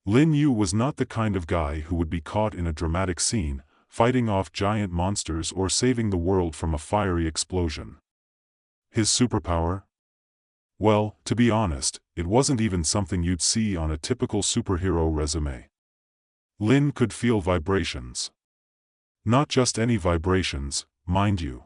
Lin Yu was not the kind of guy who would be caught in a dramatic scene, fighting off giant monsters or saving the world from a fiery explosion. His superpower? Well, to be honest, it wasn't even something you'd see on a typical superhero resume. Lin could feel vibrations. Not just any vibrations, mind you.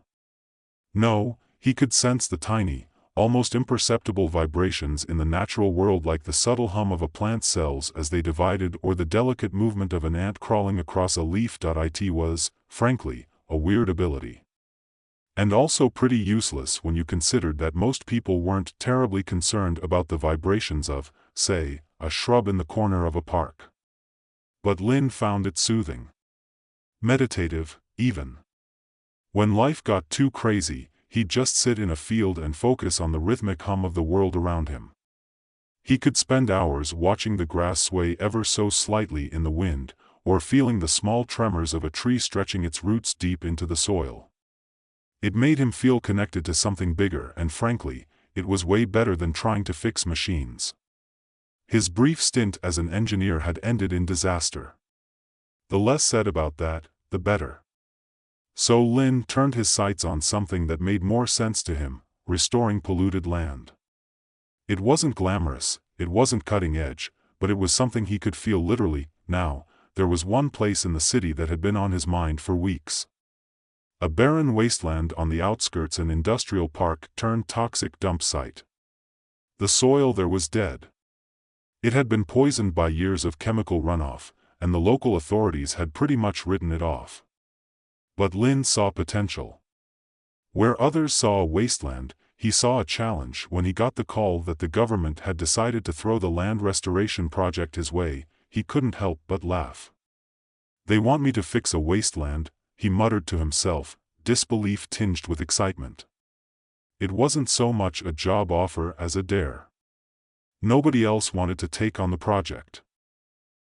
No, he could sense the tiny, almost imperceptible vibrations in the natural world, like the subtle hum of a plant's cells as they divided or the delicate movement of an ant crawling across a leaf. It was, frankly, a weird ability. And also pretty useless when you considered that most people weren't terribly concerned about the vibrations of, say, a shrub in the corner of a park. But Lin found it soothing. Meditative, even. When life got too crazy, he'd just sit in a field and focus on the rhythmic hum of the world around him. He could spend hours watching the grass sway ever so slightly in the wind, or feeling the small tremors of a tree stretching its roots deep into the soil. It made him feel connected to something bigger, and frankly, it was way better than trying to fix machines. His brief stint as an engineer had ended in disaster. The less said about that, the better. So Lin turned his sights on something that made more sense to him: restoring polluted land. It wasn't glamorous, it wasn't cutting edge, but it was something he could feel literally. Now, there was one place in the city that had been on his mind for weeks. A barren wasteland on the outskirts, an industrial park turned toxic dump site. The soil there was dead. It had been poisoned by years of chemical runoff, and the local authorities had pretty much written it off. But Lin saw potential. Where others saw a wasteland, he saw a challenge. When he got the call that the government had decided to throw the land restoration project his way, he couldn't help but laugh. "They want me to fix a wasteland," he muttered to himself, disbelief tinged with excitement. It wasn't so much a job offer as a dare. Nobody else wanted to take on the project.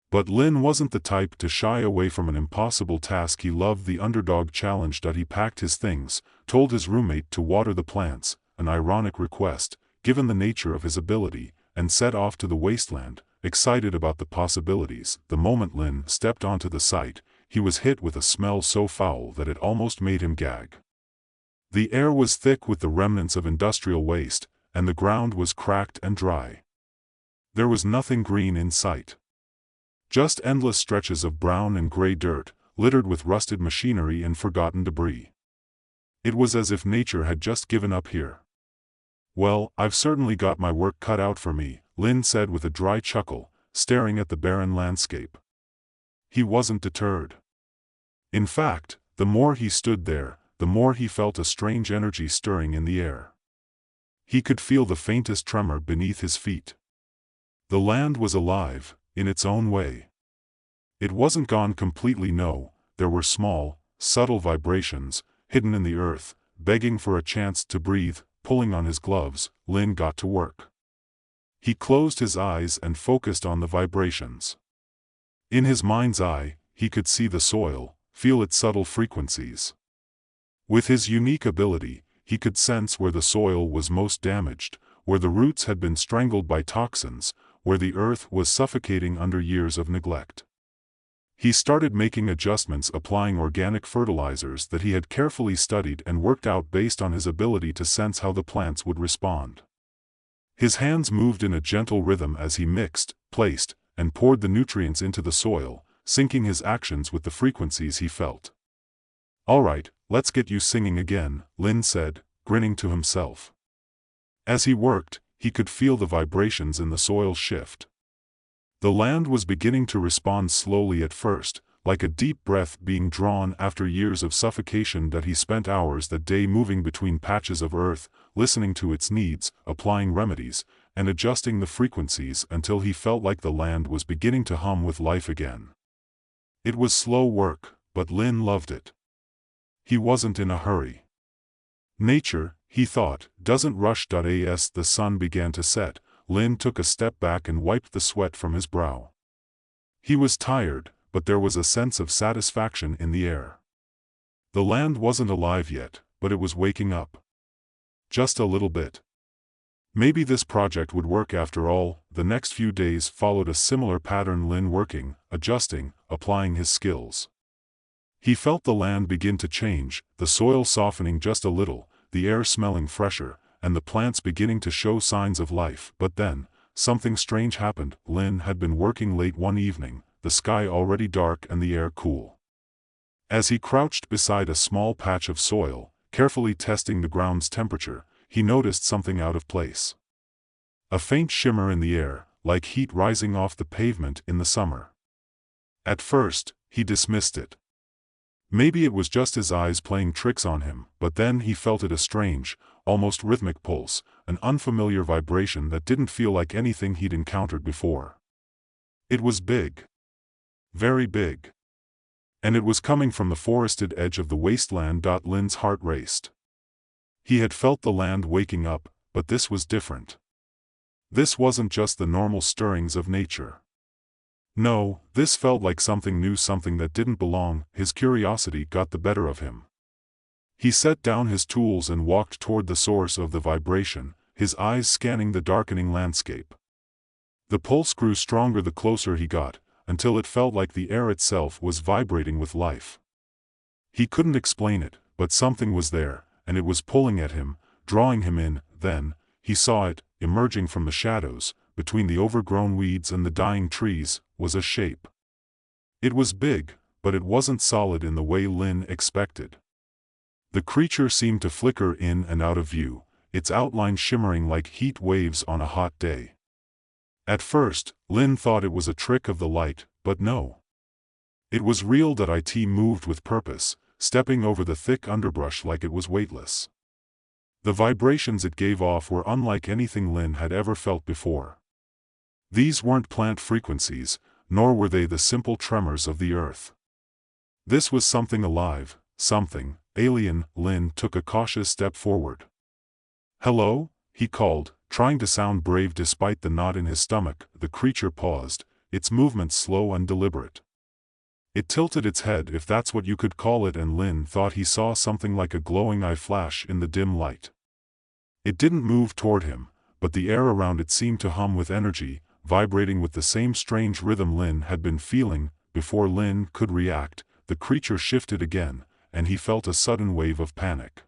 But Lin wasn't the type to shy away from an impossible task. He loved the underdog challenge. He packed his things, told his roommate to water the plants, an ironic request, given the nature of his ability, and set off to the wasteland, excited about the possibilities. The moment Lin stepped onto the site, he was hit with a smell so foul that it almost made him gag. The air was thick with the remnants of industrial waste, and the ground was cracked and dry. There was nothing green in sight. Just endless stretches of brown and gray dirt, littered with rusted machinery and forgotten debris. It was as if nature had just given up here. "Well, I've certainly got my work cut out for me," Lin said with a dry chuckle, staring at the barren landscape. He wasn't deterred. In fact, the more he stood there, the more he felt a strange energy stirring in the air. He could feel the faintest tremor beneath his feet. The land was alive, in its own way. It wasn't gone completely, no. There were small, subtle vibrations, hidden in the earth, begging for a chance to breathe. Pulling on his gloves, Lin got to work. He closed his eyes and focused on the vibrations. In his mind's eye, he could see the soil, feel its subtle frequencies. With his unique ability, he could sense where the soil was most damaged, where the roots had been strangled by toxins, where the earth was suffocating under years of neglect. He started making adjustments, applying organic fertilizers that he had carefully studied and worked out based on his ability to sense how the plants would respond. His hands moved in a gentle rhythm as he mixed, placed, and poured the nutrients into the soil, syncing his actions with the frequencies he felt. "All right, let's get you singing again," Lin said, grinning to himself. As he worked, he could feel the vibrations in the soil shift. The land was beginning to respond slowly at first, like a deep breath being drawn after years of suffocation. He spent hours that day moving between patches of earth, listening to its needs, applying remedies, and adjusting the frequencies until he felt like the land was beginning to hum with life again. It was slow work, but Lin loved it. He wasn't in a hurry. Nature, he thought, doesn't rush. As the sun began to set, Lin took a step back and wiped the sweat from his brow. He was tired, but there was a sense of satisfaction in the air. The land wasn't alive yet, but it was waking up. Just a little bit. Maybe this project would work after all. The next few days followed a similar pattern, Lin working, adjusting, applying his skills. He felt the land begin to change, the soil softening just a little, the air smelling fresher, and the plants beginning to show signs of life. But then, something strange happened. Lin had been working late one evening, the sky already dark and the air cool. As he crouched beside a small patch of soil, carefully testing the ground's temperature, he noticed something out of place. A faint shimmer in the air, like heat rising off the pavement in the summer. At first, he dismissed it. Maybe it was just his eyes playing tricks on him, but then he felt it, a strange, almost rhythmic pulse, an unfamiliar vibration that didn't feel like anything he'd encountered before. It was big. Very big. And it was coming from the forested edge of the wasteland. Lin's heart raced. He had felt the land waking up, but this was different. This wasn't just the normal stirrings of nature. No, this felt like something new, something that didn't belong. His curiosity got the better of him. He set down his tools and walked toward the source of the vibration, his eyes scanning the darkening landscape. The pulse grew stronger the closer he got, until it felt like the air itself was vibrating with life. He couldn't explain it, but something was there, and it was pulling at him, drawing him in. Then, he saw it, emerging from the shadows, between the overgrown weeds and the dying trees, was a shape. It was big, but it wasn't solid in the way Lin expected. The creature seemed to flicker in and out of view, its outline shimmering like heat waves on a hot day. At first, Lin thought it was a trick of the light, but no. It was real. It moved with purpose, stepping over the thick underbrush like it was weightless. The vibrations it gave off were unlike anything Lin had ever felt before. These weren't plant frequencies, nor were they the simple tremors of the earth. This was something alive, something alien. Lin took a cautious step forward. "Hello?" he called, trying to sound brave despite the knot in his stomach. The creature paused, its movements slow and deliberate. It tilted its head, if that's what you could call it, and Lin thought he saw something like a glowing eye flash in the dim light. It didn't move toward him, but the air around it seemed to hum with energy, vibrating with the same strange rhythm Lin had been feeling. Before Lin could react, the creature shifted again, and he felt a sudden wave of panic.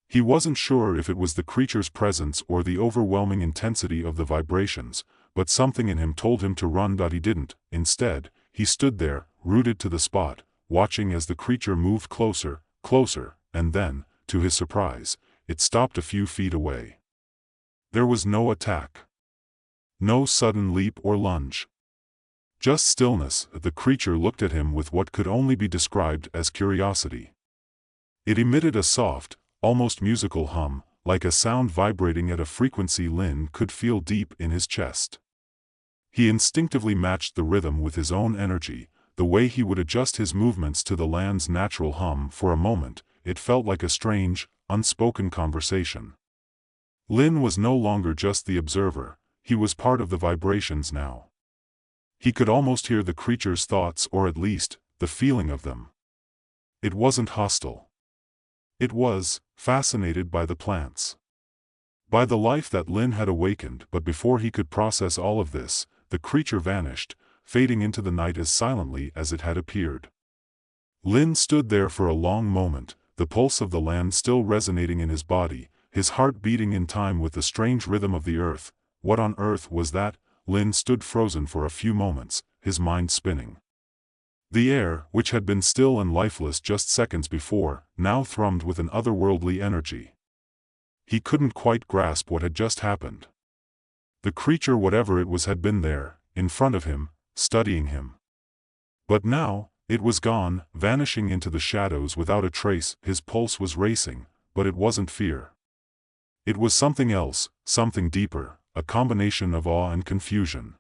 He wasn't sure if it was the creature's presence or the overwhelming intensity of the vibrations, but something in him told him to run. He didn't. Instead, he stood there, rooted to the spot, watching as the creature moved closer, closer, and then, to his surprise, it stopped a few feet away. There was no attack. No sudden leap or lunge. Just stillness. The creature looked at him with what could only be described as curiosity. It emitted a soft, almost musical hum, like a sound vibrating at a frequency Lin could feel deep in his chest. He instinctively matched the rhythm with his own energy, the way he would adjust his movements to the land's natural hum. For a moment, it felt like a strange, unspoken conversation. Lin was no longer just the observer, he was part of the vibrations now. He could almost hear the creature's thoughts, or at least, the feeling of them. It wasn't hostile. It was fascinated by the plants. By the life that Lin had awakened. But before he could process all of this, the creature vanished, fading into the night as silently as it had appeared. Lin stood there for a long moment, the pulse of the land still resonating in his body, his heart beating in time with the strange rhythm of the earth. What on earth was that? Lin stood frozen for a few moments, his mind spinning. The air, which had been still and lifeless just seconds before, now thrummed with an otherworldly energy. He couldn't quite grasp what had just happened. The creature, whatever it was, had been there, in front of him, studying him. But now, it was gone, vanishing into the shadows without a trace. His pulse was racing, but it wasn't fear. It was something else, something deeper, a combination of awe and confusion.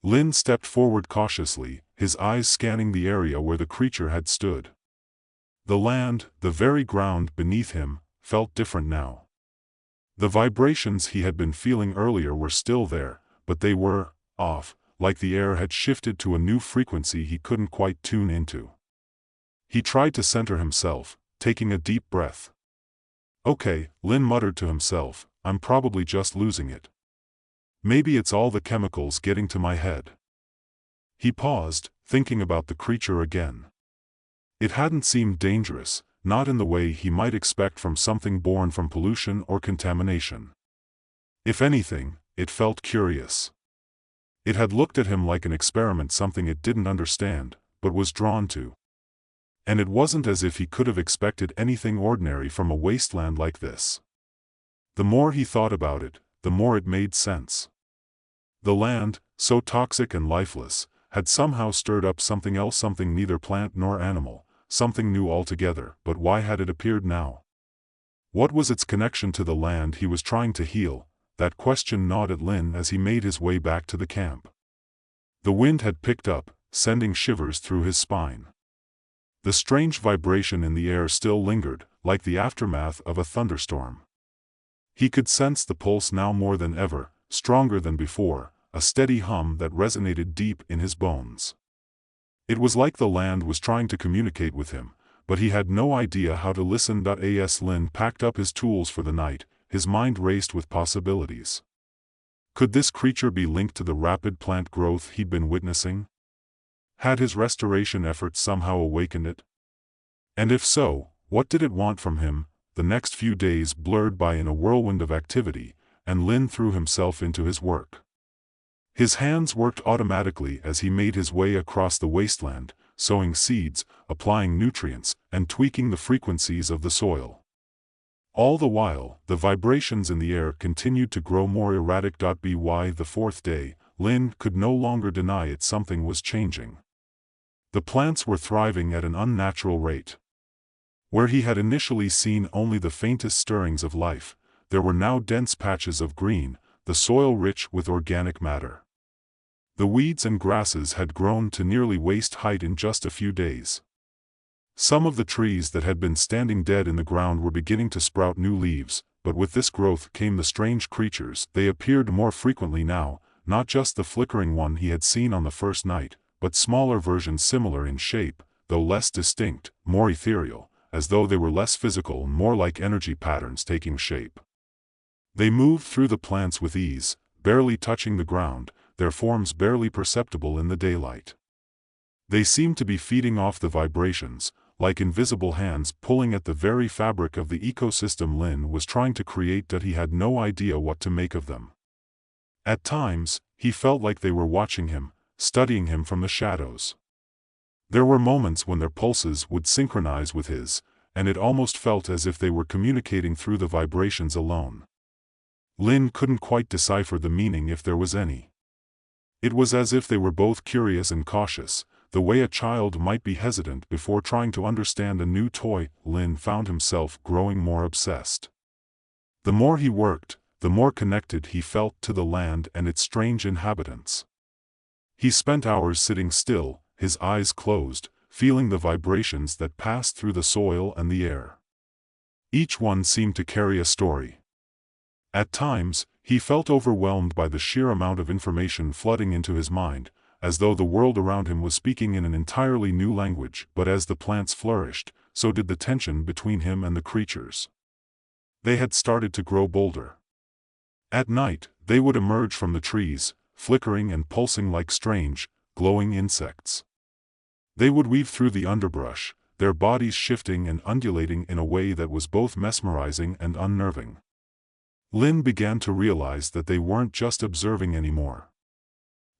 Lin stepped forward cautiously, his eyes scanning the area where the creature had stood. The land, the very ground beneath him, felt different now. The vibrations he had been feeling earlier were still there, but they were off, like the air had shifted to a new frequency he couldn't quite tune into. He tried to center himself, taking a deep breath. "Okay," Lin muttered to himself, I'm probably just losing it. Maybe it's all the chemicals getting to my head. He paused, thinking about the creature again. It hadn't seemed dangerous, not in the way he might expect from something born from pollution or contamination. If anything, it felt curious. It had looked at him like an experiment, something it didn't understand, but was drawn to. And it wasn't as if he could have expected anything ordinary from a wasteland like this. The more he thought about it, the more it made sense. The land, so toxic and lifeless, had somehow stirred up something else, something neither plant nor animal, something new altogether. But why had it appeared now? What was its connection to the land he was trying to heal? That question gnawed at Lin as he made his way back to the camp. The wind had picked up, sending shivers through his spine. The strange vibration in the air still lingered, like the aftermath of a thunderstorm. He could sense the pulse now more than ever, stronger than before, a steady hum that resonated deep in his bones. It was like the land was trying to communicate with him, but he had no idea how to listen. As Lin packed up his tools for the night, his mind raced with possibilities. Could this creature be linked to the rapid plant growth he'd been witnessing? Had his restoration efforts somehow awakened it? And if so, what did it want from him? The next few days blurred by in a whirlwind of activity, and Lin threw himself into his work. His hands worked automatically as he made his way across the wasteland, sowing seeds, applying nutrients, and tweaking the frequencies of the soil. All the while, the vibrations in the air continued to grow more erratic. By the fourth day, Lin could no longer deny it, something was changing. The plants were thriving at an unnatural rate. Where he had initially seen only the faintest stirrings of life, there were now dense patches of green, the soil rich with organic matter. The weeds and grasses had grown to nearly waist height in just a few days. Some of the trees that had been standing dead in the ground were beginning to sprout new leaves, but with this growth came the strange creatures. They appeared more frequently now, not just the flickering one he had seen on the first night, but smaller versions similar in shape, though less distinct, more ethereal, as though they were less physical and more like energy patterns taking shape. They moved through the plants with ease, barely touching the ground, their forms barely perceptible in the daylight. They seemed to be feeding off the vibrations, like invisible hands pulling at the very fabric of the ecosystem Lin was trying to create. He had no idea what to make of them. At times, he felt like they were watching him, studying him from the shadows. There were moments when their pulses would synchronize with his, and it almost felt as if they were communicating through the vibrations alone. Lin couldn't quite decipher the meaning, if there was any. It was as if they were both curious and cautious, the way a child might be hesitant before trying to understand a new toy. Lin found himself growing more obsessed. The more he worked, the more connected he felt to the land and its strange inhabitants. He spent hours sitting still, his eyes closed, feeling the vibrations that passed through the soil and the air. Each one seemed to carry a story. At times, he felt overwhelmed by the sheer amount of information flooding into his mind, as though the world around him was speaking in an entirely new language. But as the plants flourished, so did the tension between him and the creatures. They had started to grow bolder. At night, they would emerge from the trees, flickering and pulsing like strange, glowing insects. They would weave through the underbrush, their bodies shifting and undulating in a way that was both mesmerizing and unnerving. Lin began to realize that they weren't just observing anymore.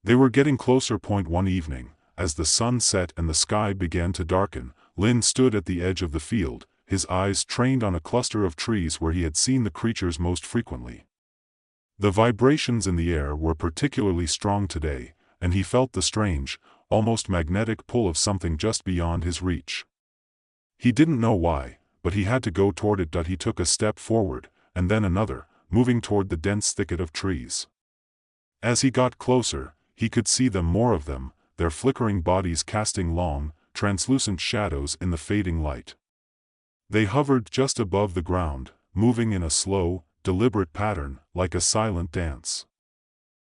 They were getting closer. One evening, as the sun set and the sky began to darken, Lin stood at the edge of the field, his eyes trained on a cluster of trees where he had seen the creatures most frequently. The vibrations in the air were particularly strong today, and he felt the strange, almost magnetic pull of something just beyond his reach. He didn't know why, but he had to go toward it. He took a step forward, and then another, moving toward the dense thicket of trees. As he got closer, he could see them, more of them, their flickering bodies casting long, translucent shadows in the fading light. They hovered just above the ground, moving in a slow, deliberate pattern, like a silent dance.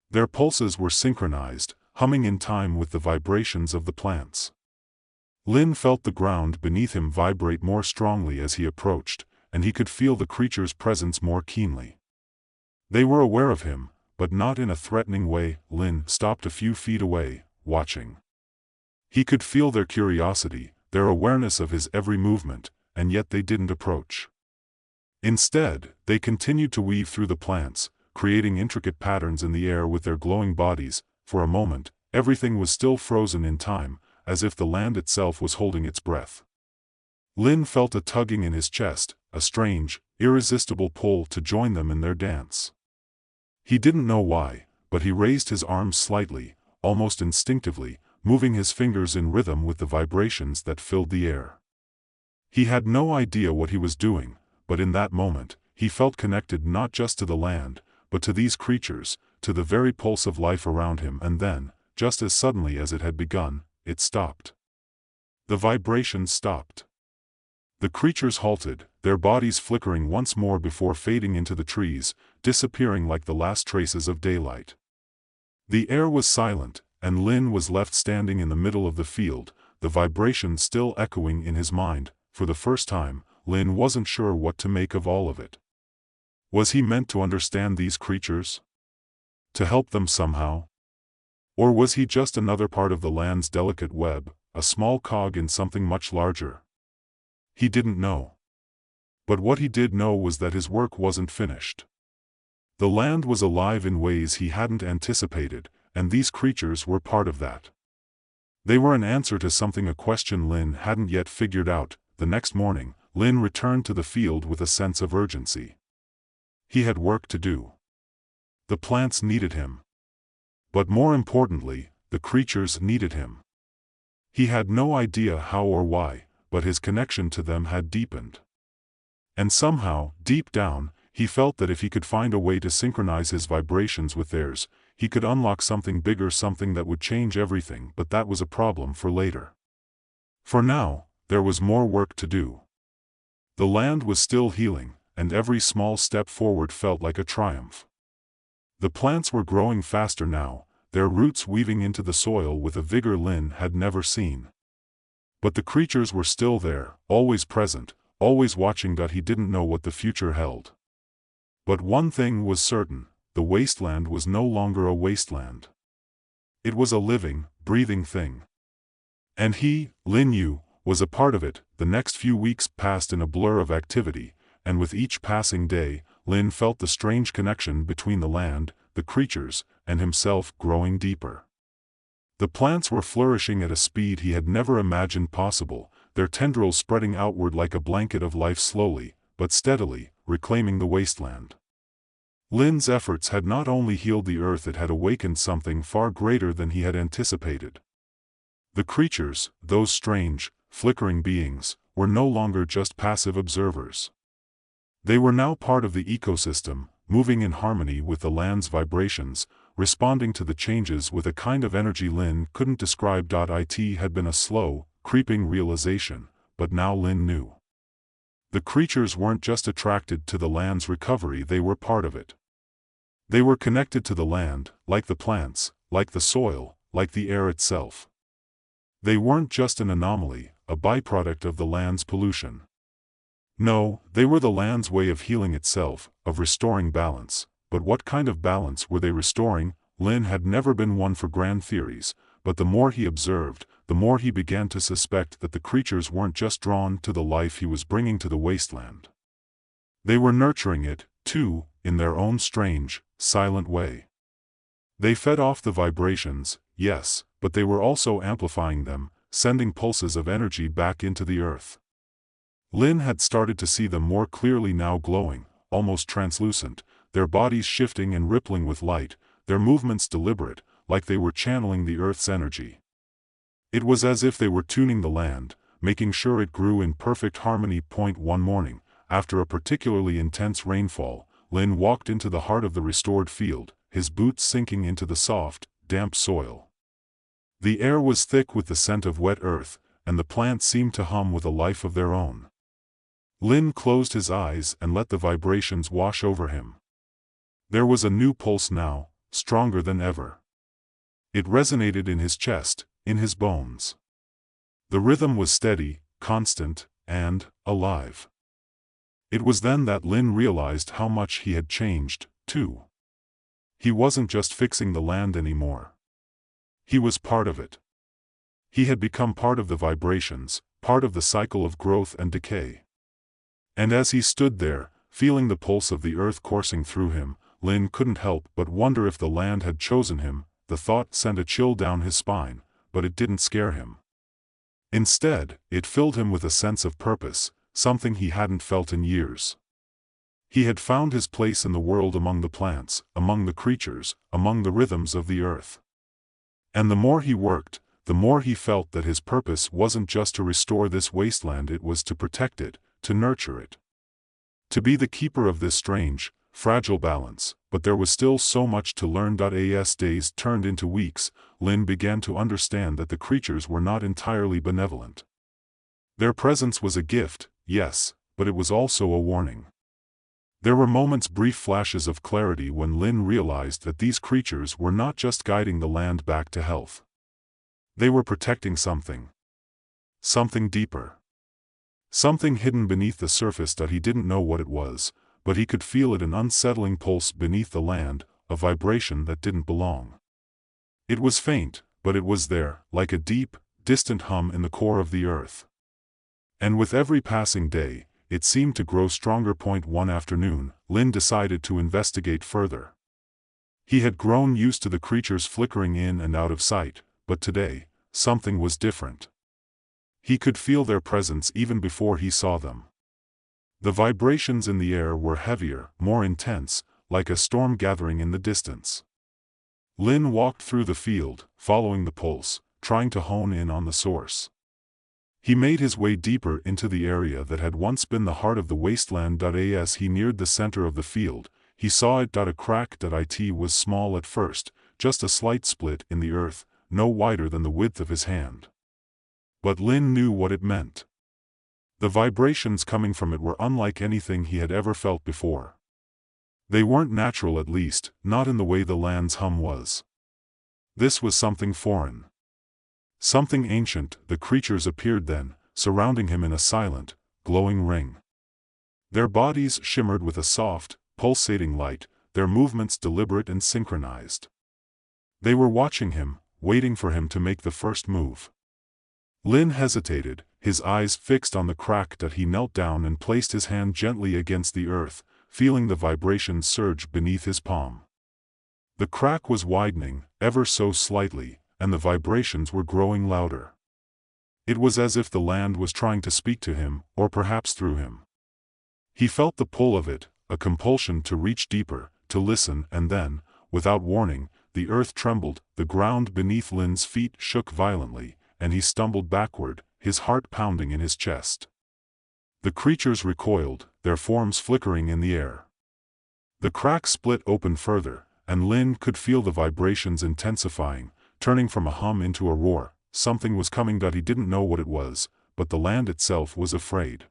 Their pulses were synchronized, humming in time with the vibrations of the plants. Lin felt the ground beneath him vibrate more strongly as he approached, and he could feel the creature's presence more keenly. They were aware of him, but not in a threatening way. Lin stopped a few feet away, watching. He could feel their curiosity, their awareness of his every movement, and yet they didn't approach. Instead, they continued to weave through the plants, creating intricate patterns in the air with their glowing bodies. For a moment, everything was still frozen in time, as if the land itself was holding its breath. Lin felt a tugging in his chest, a strange, irresistible pull to join them in their dance. He didn't know why, but he raised his arms slightly, almost instinctively, moving his fingers in rhythm with the vibrations that filled the air. He had no idea what he was doing, but in that moment, he felt connected not just to the land, but to these creatures, to the very pulse of life around him. And then, just as suddenly as it had begun, it stopped. The vibrations stopped. The creatures halted, their bodies flickering once more before fading into the trees, disappearing like the last traces of daylight. The air was silent, and Lin was left standing in the middle of the field, the vibrations still echoing in his mind. For the first time, Lin wasn't sure what to make of all of it. Was he meant to understand these creatures? To help them somehow? Or was he just another part of the land's delicate web, a small cog in something much larger? He didn't know. But what he did know was that his work wasn't finished. The land was alive in ways he hadn't anticipated, and these creatures were part of that. They were an answer to something, a question Lin hadn't yet figured out. The next morning, Lin returned to the field with a sense of urgency. He had work to do. The plants needed him. But more importantly, the creatures needed him. He had no idea how or why, but his connection to them had deepened. And somehow, deep down, he felt that if he could find a way to synchronize his vibrations with theirs, he could unlock something bigger, something that would change everything. But that was a problem for later. For now, there was more work to do. The land was still healing, and every small step forward felt like a triumph. The plants were growing faster now, their roots weaving into the soil with a vigor Lin had never seen. But the creatures were still there, always present, always watching. He didn't know what the future held. But one thing was certain: the wasteland was no longer a wasteland. It was a living, breathing thing. And he, Lin Yu, was a part of it. The next few weeks passed in a blur of activity, and with each passing day, Lin felt the strange connection between the land, the creatures, and himself growing deeper. The plants were flourishing at a speed he had never imagined possible, their tendrils spreading outward like a blanket of life, slowly, but steadily, reclaiming the wasteland. Lin's efforts had not only healed the earth, it had awakened something far greater than he had anticipated. The creatures, those strange, flickering beings, were no longer just passive observers. They were now part of the ecosystem, moving in harmony with the land's vibrations, responding to the changes with a kind of energy Lin couldn't describe. It had been a slow, creeping realization, but now Lin knew. The creatures weren't just attracted to the land's recovery, they were part of it. They were connected to the land, like the plants, like the soil, like the air itself. They weren't just an anomaly, a byproduct of the land's pollution. No, they were the land's way of healing itself, of restoring balance. But what kind of balance were they restoring? Lin had never been one for grand theories, but the more he observed, the more he began to suspect that the creatures weren't just drawn to the life he was bringing to the wasteland. They were nurturing it, too, in their own strange, silent way. They fed off the vibrations, yes, but they were also amplifying them, sending pulses of energy back into the earth. Lin had started to see them more clearly now, glowing, almost translucent, their bodies shifting and rippling with light, their movements deliberate, like they were channeling the earth's energy. It was as if they were tuning the land, making sure it grew in perfect harmony. One morning, after a particularly intense rainfall, Lin walked into the heart of the restored field, his boots sinking into the soft, damp soil. The air was thick with the scent of wet earth, and the plants seemed to hum with a life of their own. Lin closed his eyes and let the vibrations wash over him. There was a new pulse now, stronger than ever. It resonated in his chest, in his bones. The rhythm was steady, constant, and alive. It was then that Lin realized how much he had changed. too. He wasn't just fixing the land anymore. He was part of it. He had become part of the vibrations, part of the cycle of growth and decay. And as he stood there, feeling the pulse of the earth coursing through him, Lin couldn't help but wonder if the land had chosen him. The thought sent a chill down his spine, but it didn't scare him. Instead, it filled him with a sense of purpose, something he hadn't felt in years. He had found his place in the world among the plants, among the creatures, among the rhythms of the earth. And the more he worked, the more he felt that his purpose wasn't just to restore this wasteland, it was to protect it, to nurture it. To be the keeper of this strange, fragile balance, but there was still so much to learn. As days turned into weeks, Lin began to understand that the creatures were not entirely benevolent. Their presence was a gift, yes, but it was also a warning. There were moments, brief flashes of clarity, when Lin realized that these creatures were not just guiding the land back to health. They were protecting something. Something deeper. Something hidden beneath the surface that he didn't know what it was, but he could feel it, an unsettling pulse beneath the land, a vibration that didn't belong. It was faint, but it was there, like a deep, distant hum in the core of the earth. And with every passing day, it seemed to grow stronger. One afternoon, Lin decided to investigate further. He had grown used to the creatures flickering in and out of sight, but today, something was different. He could feel their presence even before he saw them. The vibrations in the air were heavier, more intense, like a storm gathering in the distance. Lin walked through the field, following the pulse, trying to hone in on the source. He made his way deeper into the area that had once been the heart of the wasteland. As he neared the center of the field, he saw it. A crack. It was small at first, just a slight split in the earth, no wider than the width of his hand. But Lin knew what it meant. The vibrations coming from it were unlike anything he had ever felt before. They weren't natural, at least, not in the way the land's hum was. This was something foreign. Something ancient. The creatures appeared then, surrounding him in a silent, glowing ring. Their bodies shimmered with a soft, pulsating light, their movements deliberate and synchronized. They were watching him, waiting for him to make the first move. Lin hesitated, his eyes fixed on the crack. He knelt down and placed his hand gently against the earth, feeling the vibrations surge beneath his palm. The crack was widening, ever so slightly, and the vibrations were growing louder. It was as if the land was trying to speak to him, or perhaps through him. He felt the pull of it, a compulsion to reach deeper, to listen, and then, without warning, the earth trembled, the ground beneath Lin's feet shook violently, and he stumbled backward, his heart pounding in his chest. The creatures recoiled, their forms flickering in the air. The crack split open further, and Lin could feel the vibrations intensifying, turning from a hum into a roar. Something was coming. He didn't know what it was, but the land itself was afraid.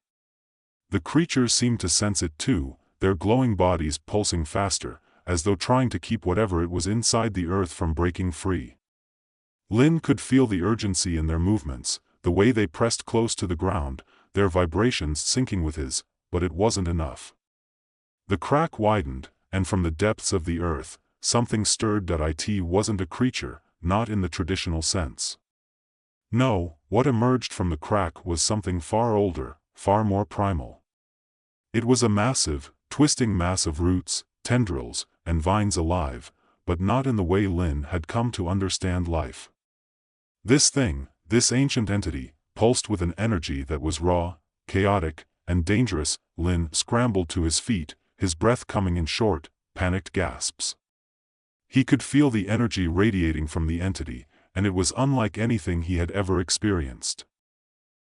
The creatures seemed to sense it too, their glowing bodies pulsing faster, as though trying to keep whatever it was inside the earth from breaking free. Lin could feel the urgency in their movements, the way they pressed close to the ground, their vibrations syncing with his, but it wasn't enough. The crack widened, and from the depths of the earth, something stirred. It wasn't a creature, not in the traditional sense. No, what emerged from the crack was something far older, far more primal. It was a massive, twisting mass of roots, tendrils, and vines, alive, but not in the way Lin had come to understand life. This thing, this ancient entity, pulsed with an energy that was raw, chaotic, and dangerous. Lin scrambled to his feet, his breath coming in short, panicked gasps. He could feel the energy radiating from the entity, and it was unlike anything he had ever experienced.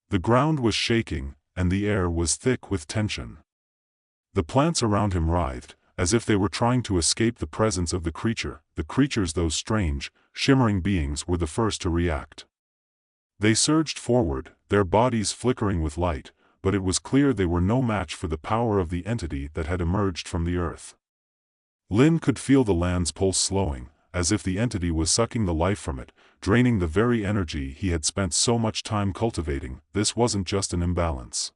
The ground was shaking, and the air was thick with tension. The plants around him writhed, as if they were trying to escape the presence of the creature. The creatures, those strange, shimmering beings, were the first to react. They surged forward, their bodies flickering with light, but it was clear they were no match for the power of the entity that had emerged from the earth. Lin could feel the land's pulse slowing, as if the entity was sucking the life from it, draining the very energy he had spent so much time cultivating. This wasn't just an imbalance.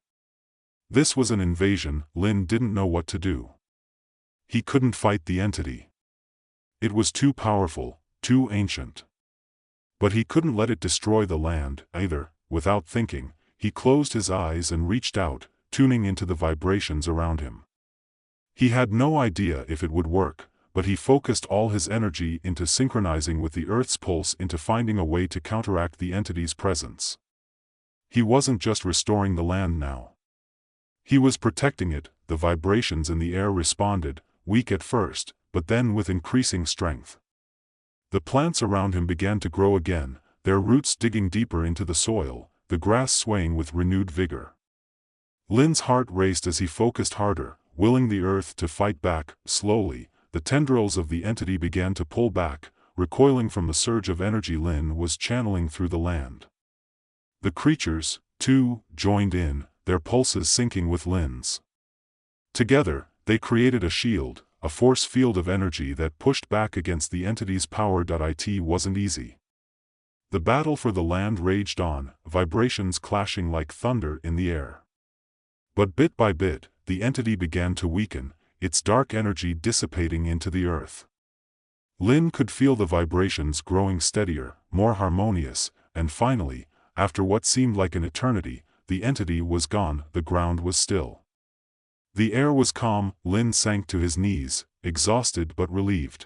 This was an invasion. Lin didn't know what to do. He couldn't fight the entity. It was too powerful, too ancient. But he couldn't let it destroy the land, either. Without thinking, he closed his eyes and reached out, tuning into the vibrations around him. He had no idea if it would work, but he focused all his energy into synchronizing with the Earth's pulse, into finding a way to counteract the entity's presence. He wasn't just restoring the land now. He was protecting it. The vibrations in the air responded, weak at first, but then with increasing strength. The plants around him began to grow again, their roots digging deeper into the soil, the grass swaying with renewed vigor. Lin's heart raced as he focused harder, willing the earth to fight back. Slowly, the tendrils of the entity began to pull back, recoiling from the surge of energy Lin was channeling through the land. The creatures, too, joined in, their pulses syncing with Lin's. Together, they created a shield, a force field of energy that pushed back against the entity's power. It wasn't easy. The battle for the land raged on, vibrations clashing like thunder in the air. But bit by bit, the entity began to weaken, its dark energy dissipating into the earth. Lin could feel the vibrations growing steadier, more harmonious, and finally, after what seemed like an eternity, the entity was gone. The ground was still. The air was calm. Lin sank to his knees, exhausted but relieved.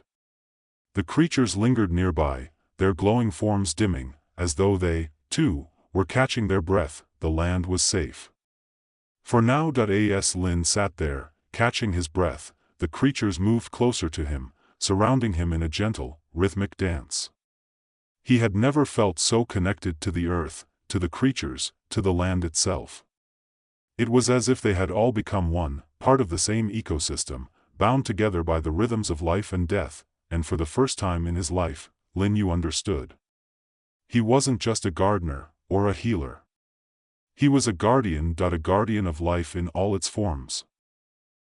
The creatures lingered nearby, their glowing forms dimming, as though they, too, were catching their breath. The land was safe. For now. As Lin sat there, catching his breath, the creatures moved closer to him, surrounding him in a gentle, rhythmic dance. He had never felt so connected to the earth, to the creatures, to the land itself. It was as if they had all become one, part of the same ecosystem, bound together by the rhythms of life and death, and for the first time in his life, Lin Yu understood. He wasn't just a gardener, or a healer. He was a guardian. A guardian of life in all its forms.